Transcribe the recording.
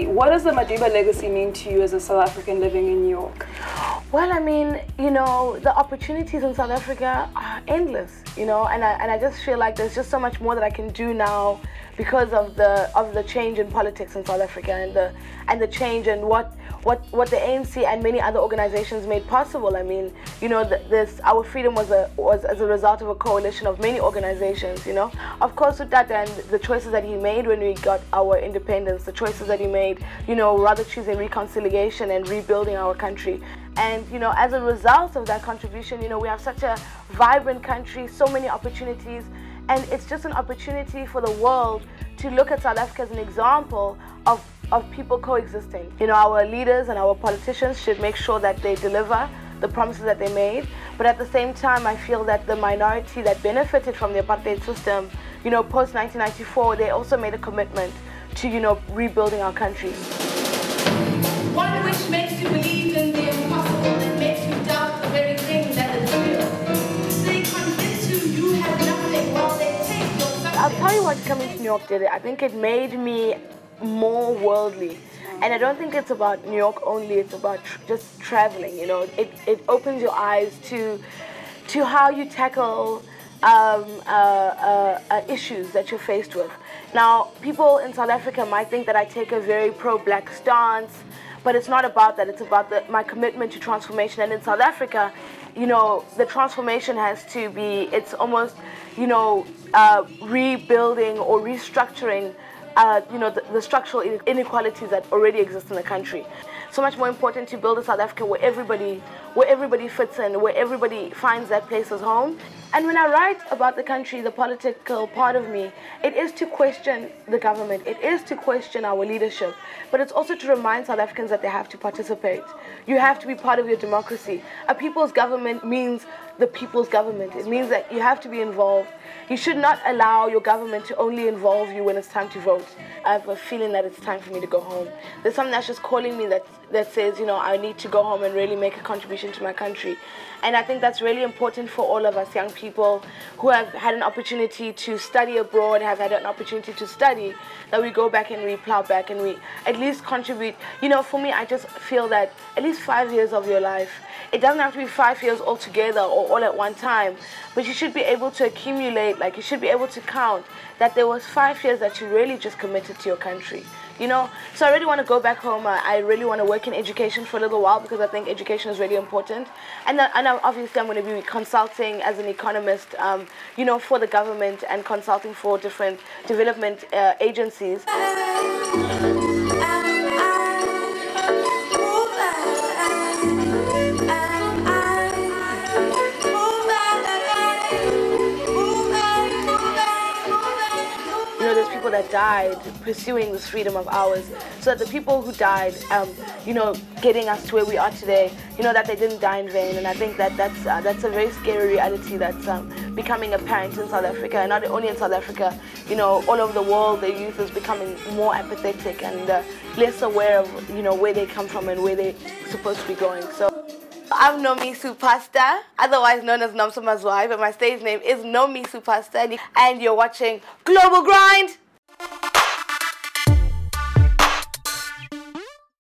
legacy. What does the Madiba legacy mean to you as a South African living in New York? Well, I mean, the opportunities in South Africa are endless, and I just feel like there's just so much more that I can do now because of the change in politics in South Africa and the change in what the ANC and many other organizations made possible. I mean, our freedom was as a result of a coalition of many organizations, Of course, with that and the choices that he made when we got our independence, the choices that he made, rather choosing reconciliation and rebuilding our country. And, as a result of that contribution, we have such a vibrant country, so many opportunities, and it's just an opportunity for the world to look at South Africa as an example of people coexisting. Our leaders and our politicians should make sure that they deliver the promises that they made, but at the same time, I feel that the minority that benefited from the apartheid system, post-1994, they also made a commitment to, rebuilding our country. One which makes you believe in the impossible and makes you doubt the very thing that is real. They convince you have nothing while they take your something. I'll tell you what coming to New York did. I think it made me more worldly. And I don't think it's about New York only, it's about just traveling, It opens your eyes to how you tackle issues that you're faced with. Now, people in South Africa might think that I take a very pro-black stance, but it's not about that. It's about my commitment to transformation. And in South Africa, the transformation has to be, it's almost, rebuilding or restructuring the structural inequalities that already exist in the country. So much more important to build a South Africa where everybody fits in, where everybody finds their place as home. And when I write about the country, the political part of me, it is to question the government, it is to question our leadership, but it's also to remind South Africans that they have to participate. You have to be part of your democracy. A people's government means the people's government. It means that you have to be involved. You should not allow your government to only involve you when it's time to vote. I have a feeling that it's time for me to go home. There's something that's just calling me that says, I need to go home and really make a contribution to my country. And I think that's really important for all of us young people who have had an opportunity to study abroad, have had an opportunity to study, that we go back and we plow back and we at least contribute. For me, I just feel that at least 5 years of your life, it doesn't have to be 5 years all together or all at one time, but you should be able to accumulate, you should be able to count that there was 5 years that you really just committed to your country. So I really want to go back home. I really want to work in education for a little while because I think education is really important. And obviously I'm going to be consulting as an economist, for the government and consulting for different development agencies. There's people that died pursuing this freedom of ours, so that the people who died, getting us to where we are today, that they didn't die in vain. And I think that's a very scary reality that's becoming apparent in South Africa, and not only in South Africa, all over the world. The youth is becoming more apathetic and less aware of, where they come from and where they're supposed to be going. So I'm Nomisupasta, otherwise known as Nomsa Mazwai, but my stage name is Nomisupasta, and you're watching Global Grind.